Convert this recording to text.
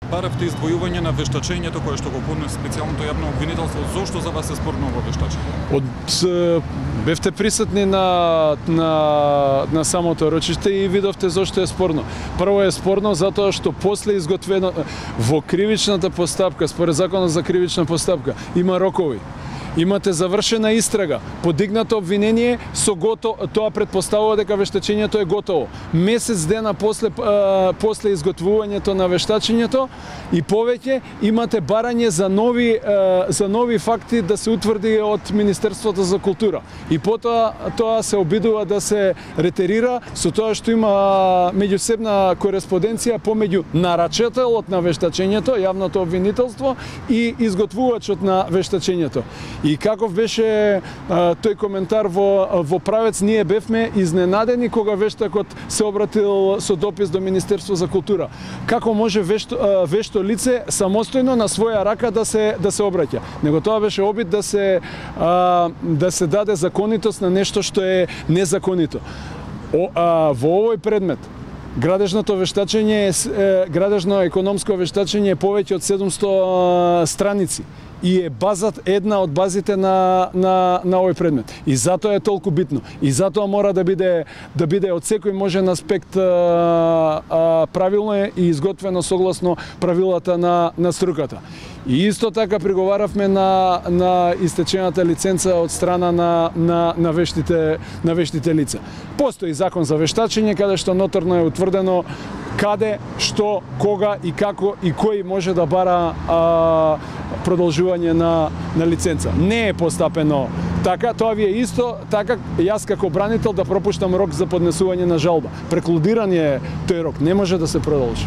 Баравте избојување на вештачењето кое што го поднесе специјалното јавно обвинителство. Зошто за вас е спорно ово вештачење? Бевте присутни на самото рочиште и видовте зошто е спорно. Прво е спорно затоа што после изготвено во кривичната постапка, според законот за кривична постапка, има рокови. Имате завршена истрага, подигнато обвинение, тоа претпоставува дека вештачењето е готово. Месец дена после изготвувањето на вештачењето и повеќе имате барање за нови факти да се утврди од Министерството за култура. И потоа тоа се обидува да се ретерира со тоа што има меѓусебна кореспонденција помеѓу нарачителот на вештачењето, јавното обвинителство, и изготвувачот на вештачењето. И каков беше тој коментар во Правец, ние бевме изненадени кога вештакот се обратил со допис до Министерство за култура. Како може вешто лице самостојно на своја рака да се обраќа? Него тоа беше обид да се даде законитост на нешто што е незаконито. Во овој предмет градежното вештачење, градежно економско вештачење е повеќе од 700 страници и е една од базите на овој предмет. И затоа е толку битно. И затоа мора да биде од секој можен аспект правилно и изготвено согласно правилата на струката. И исто така приговаравме на истечената лиценца од страна на вештите лица. Постои закон за вештачење каде што ноторно е утврдено каде, што, кога и како и кој може да бара продолжување на лиценца. Не е постапено така, тоа ви е исто така јас како бранител да пропуштам рок за поднесување на жалба. Преклудиран е тој рок, не може да се продолжи.